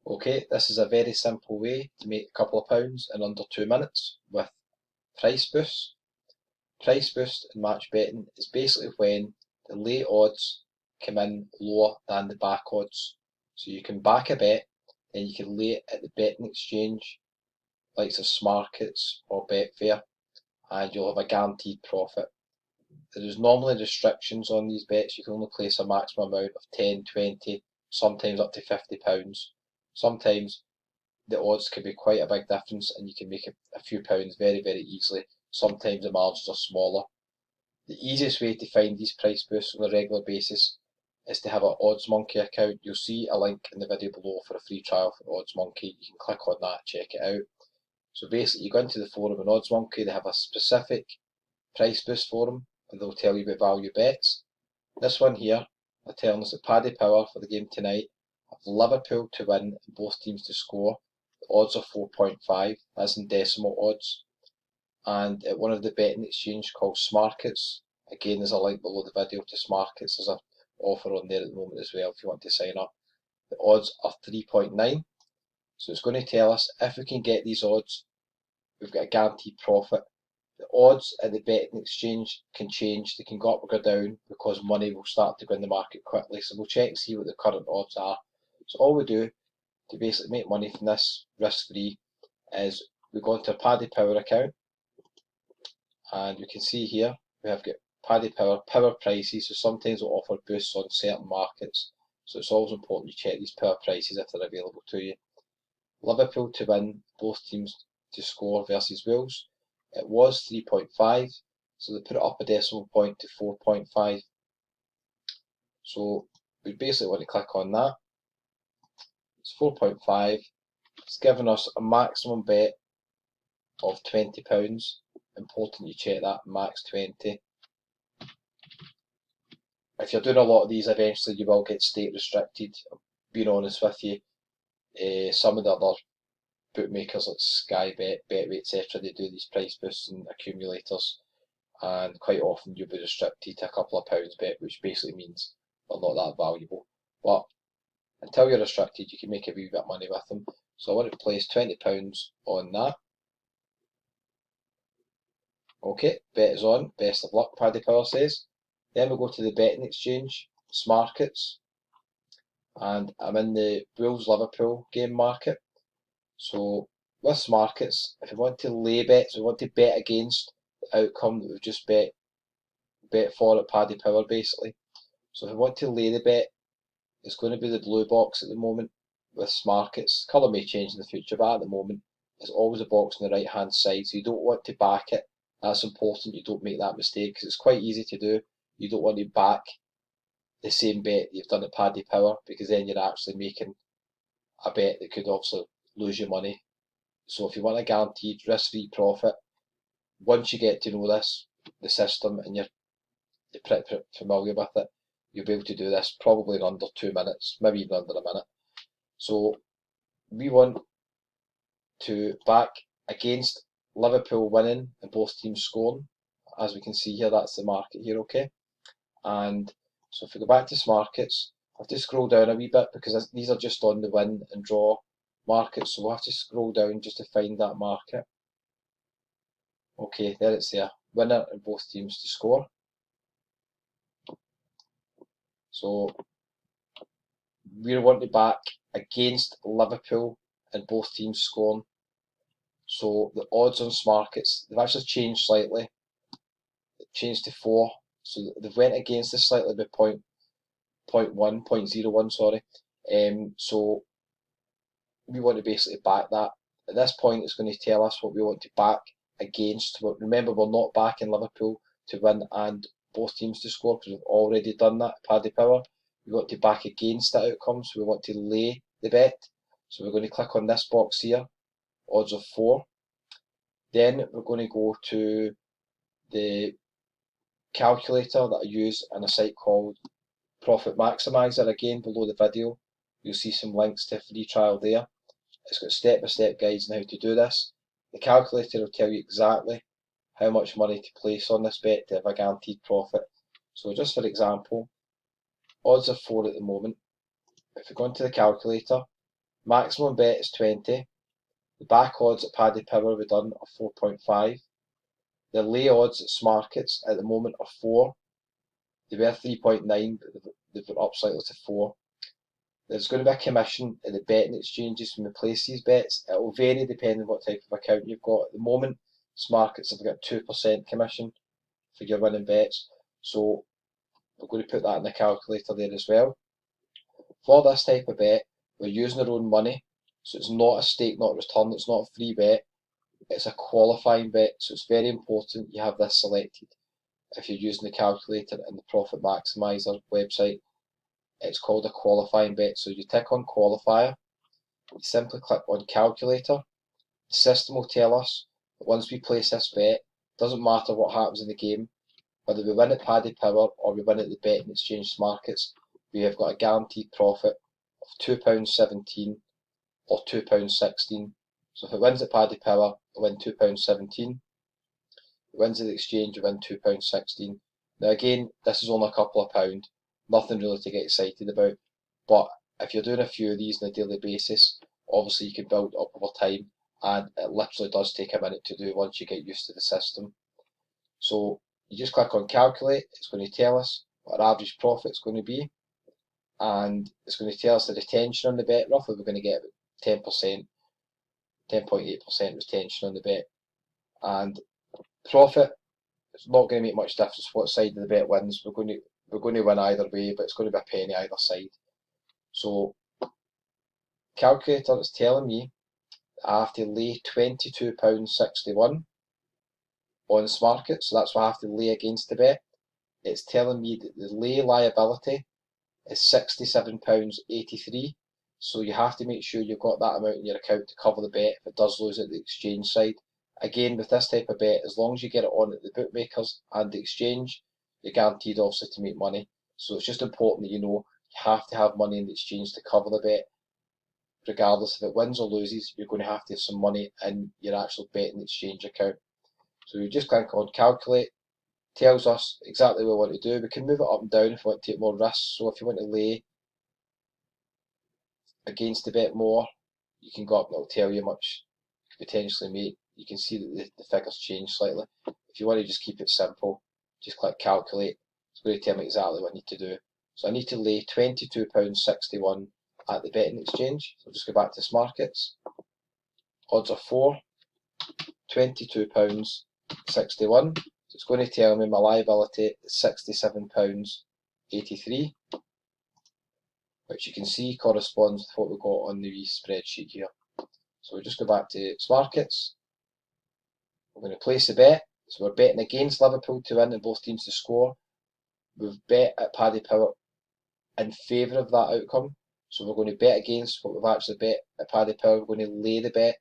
Okay, this is a very simple way to make a couple of pounds in under 2 minutes with price boosts. Price boost in match betting is basically when the late odds come in lower than the back odds. So you can back a bet, then you can lay it at the betting exchange, like Smarkets or Betfair, and you'll have a guaranteed profit. There is normally restrictions on these bets. You can only place a maximum amount of 10, 20, sometimes up to £50. Sometimes the odds can be quite a big difference and you can make a few pounds very, very easily. Sometimes the margins are smaller. The easiest way to find these price boosts on a regular basis is to have an Odds Monkey account. You'll see a link in the video below for a free trial for Odds Monkey. You can click on that, check it out. So basically you go into the forum on Odds Monkey, they have a specific price boost forum and they'll tell you about value bets. This one here, they're telling us that Paddy Power for the game tonight have Liverpool to win and both teams to score. The odds are 4.5, that's in decimal odds. And at one of the betting exchange called Smarkets, again there's a link below the video to Smarkets, there's an offer on there at the moment as well if you want to sign up. The odds are 3.9, so it's going to tell us if we can get these odds, we've got a guaranteed profit. The odds at the betting exchange can change, they can go up or go down because money will start to go in the market quickly, so we'll check and see what the current odds are. So all we do to basically make money from this risk-free is we go into a Paddy Power account and we can see here we have got Paddy Power, power prices, so sometimes we'll offer boosts on certain markets, so it's always important you check these power prices if they're available to you. Liverpool to win, both teams to score versus Wolves. It was 3.5, so they put it up a decimal point to 4.5. So we basically want to click on that. It's 4.5. It's given us a maximum bet of £20. Important you check that, max 20. If you're doing a lot of these, eventually you will get state restricted. Being honest with you, some of the other bookmakers like Sky Bet, Betway, etc., they do these price boosts and accumulators, and quite often you'll be restricted to a couple of pounds bet, which basically means they're not that valuable. But until you're restricted, you can make a wee bit of money with them. So I want to place £20 on that. Okay, bet is on. Best of luck, Paddy Power says. Then we go to the betting exchange, Smarkets, and I'm in the Wolves-Liverpool game market. So with Smarkets, if we want to lay bets, we want to bet against the outcome that we've just bet for at Paddy Power basically. So if we want to lay the bet, it's going to be the blue box at the moment with Smarkets. Colour may change in the future, but at the moment it's always a box on the right hand side, so you don't want to back it. That's important, you don't make that mistake because it's quite easy to do. You don't want to back the same bet you've done at Paddy Power because then you're actually making a bet that could also lose your money. So if you want a guaranteed risk-free profit, once you get to know this, the system, and you're pretty familiar with it, you'll be able to do this probably in under 2 minutes, maybe even under a minute. So we want to back against Liverpool winning and both teams scoring. As we can see here, that's the market here, okay? And so if we go back to Smarkets, I have to scroll down a wee bit because these are just on the win and draw markets, so we'll have to scroll down just to find that market. Okay, there it's there. Winner and both teams to score. So we want to back against Liverpool and both teams scoring. So the odds on Smarkets, they've actually changed slightly. It changed to 4. So they've went against this slightly by 0.01, sorry. So we want to basically back that. At this point, it's going to tell us what we want to back against. But remember, we're not backing Liverpool to win and both teams to score because we've already done that at Paddy Power. We want to back against that outcome, so we want to lay the bet. So we're going to click on this box here, odds of 4. Then we're going to go to the calculator that I use on a site called Profit Maximizer. Again, below the video, you'll see some links to a free trial there. It's got step-by-step guides on how to do this. The calculator will tell you exactly how much money to place on this bet to have a guaranteed profit. So just for example, odds are 4 at the moment. If we go into the calculator, Maximum bet is 20. The back odds at Paddy Power we've done are 4.5. The lay odds at Smarkets at the moment are 4. They were 3.9, but they've gone up slightly to 4. There's going to be a commission at the betting exchanges when we place these bets. It will vary depending on what type of account you've got. At the moment, Smarkets have got 2% commission for your winning bets. So we're going to put that in the calculator there as well. For this type of bet, we're using our own money. So it's not a stake, not a return. It's not a free bet. It's a qualifying bet. So it's very important you have this selected. If you're using the calculator in the Profit Maximizer website, it's called a qualifying bet. So you tick on qualifier, you simply click on calculator. The system will tell us that once we place this bet, doesn't matter what happens in the game, whether we win at Paddy Power or we win at the betting exchange Markets, we have got a guaranteed profit of £2.17 or £2.16. So if it wins at Paddy Power, we win £2.17. If it wins at the exchange, we win £2.16. Now again, this is only a couple of pounds, nothing really to get excited about, but if you're doing a few of these on a daily basis, obviously you can build up over time, and it literally does take a minute to do once you get used to the system. So you just click on calculate, it's going to tell us what our average profit is going to be, and it's going to tell us the retention on the bet. Roughly we're going to get 10%, 10.8% retention on the bet, and profit, it's not going to make much difference what side of the bet wins. We're going to win either way, but it's going to be a penny either side. So calculator is telling me that I have to lay £22.61 on Smarket, so that's what I have to lay against the bet. It's telling me that the lay liability is £67.83, so you have to make sure you've got that amount in your account to cover the bet if it does lose at the exchange side. Again, with this type of bet, as long as you get it on at the bookmakers and the exchange, you're guaranteed obviously to make money. So it's just important that you know you have to have money in the exchange to cover the bet. Regardless if it wins or loses, you're going to have some money in your actual betting exchange account. So you just click on calculate, tells us exactly what we want to do. We can move it up and down if we want to take more risks. So if you want to lay against the bet more, you can go up and it'll tell you how much you could potentially make. You can see that the figures change slightly. If you want to just keep it simple, just click calculate. It's going to tell me exactly what I need to do. So I need to lay £22.61 at the betting exchange. So I'll just go back to Smarkets. Odds are 4, £22.61. So it's going to tell me my liability is £67.83, which you can see corresponds with what we got on the wee spreadsheet here. So we'll just go back to Smarkets. We're going to place the bet. So we're betting against Liverpool to win and both teams to score. We've bet at Paddy Power in favour of that outcome. So we're going to bet against what we've actually bet at Paddy Power. We're going to lay the bet.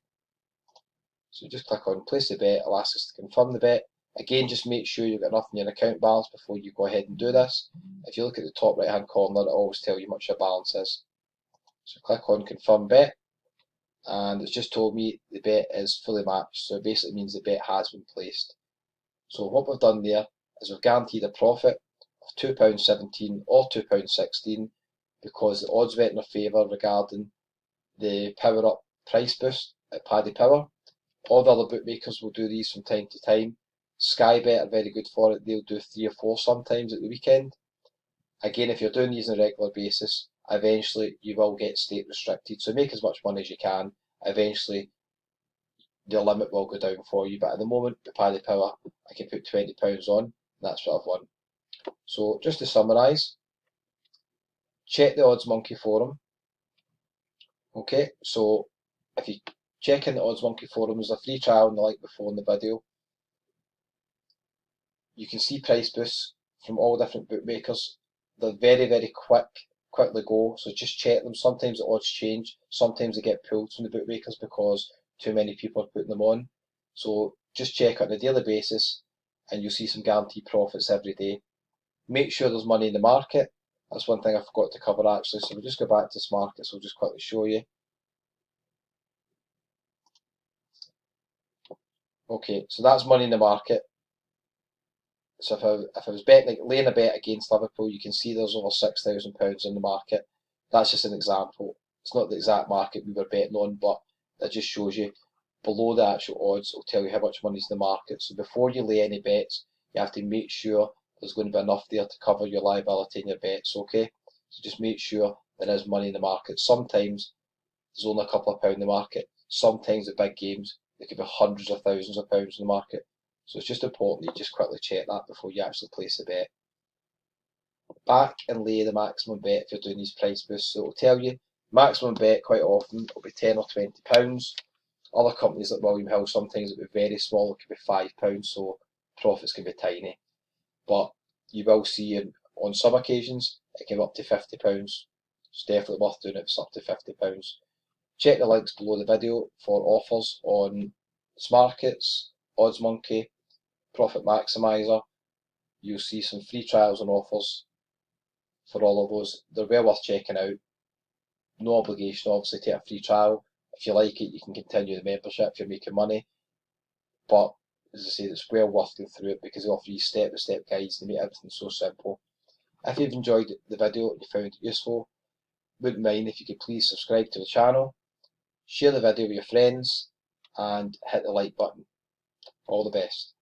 So just click on place the bet. It'll ask us to confirm the bet. Again, just make sure you've got enough in your account balance before you go ahead and do this. If you look at the top right hand corner, it'll always tell you how much your balance is. So click on confirm bet, and it's just told me the bet is fully matched, so it basically means the bet has been placed. So what we've done there is we've guaranteed a profit of £2.17 or £2.16 because the odds went in our favour regarding the power up price boost at Paddy Power. All the other bookmakers will do these from time to time. Sky Bet are very good for it. They'll do 3 or 4 sometimes at the weekend. Again, if you're doing these on a regular basis, eventually you will get stake restricted. So make as much money as you can. Eventually, the limit will go down for you. But at the moment, with Paddy Power, I can put £20 on. And that's what I've won. So just to summarise, check the Odds Monkey forum. Okay, so if you check in the Odds Monkey forum, there's a free trial and the like before in the video. You can see price boosts from all different bookmakers. They're very, very quickly go, so just check them. Sometimes the odds change, sometimes they get pulled from the bookmakers because too many people are putting them on. So just check it on a daily basis and you'll see some guaranteed profits every day. Make sure there's money in the market. That's one thing I forgot to cover actually, so we'll just go back to this market, so I'll just quickly show you. Okay, so that's money in the market. So if I was betting, like laying a bet against Liverpool, you can see there's over £6,000 in the market. That's just an example. It's not the exact market we were betting on, but that just shows you below the actual odds. It'll tell you how much money's in the market. So before you lay any bets, you have to make sure there's going to be enough there to cover your liability in your bets, okay? So just make sure there is money in the market. Sometimes there's only a couple of pounds in the market. Sometimes the big games, there could be hundreds of thousands of pounds in the market. So it's just important that you just quickly check that before you actually place a bet. Back and lay the maximum bet if you're doing these price boosts. So it'll tell you maximum bet quite often will be £10 or £20. Other companies like William Hill, sometimes it'll be very small, it could be £5, so profits can be tiny. But you will see on some occasions it can be up to £50. It's definitely worth doing it if it's up to £50. Check the links below the video for offers on Smarkets, Odds Monkey, Profit Maximizer. You'll see some free trials and offers for all of those. They're well worth checking out. No obligation, obviously, to a free trial. If you like it, you can continue the membership if you're making money. But as I say, it's well worth going through it because they offer you step-by-step guides. They make everything so simple. If you've enjoyed the video and you found it useful, wouldn't mind if you could please subscribe to the channel, share the video with your friends, and hit the like button. All the best.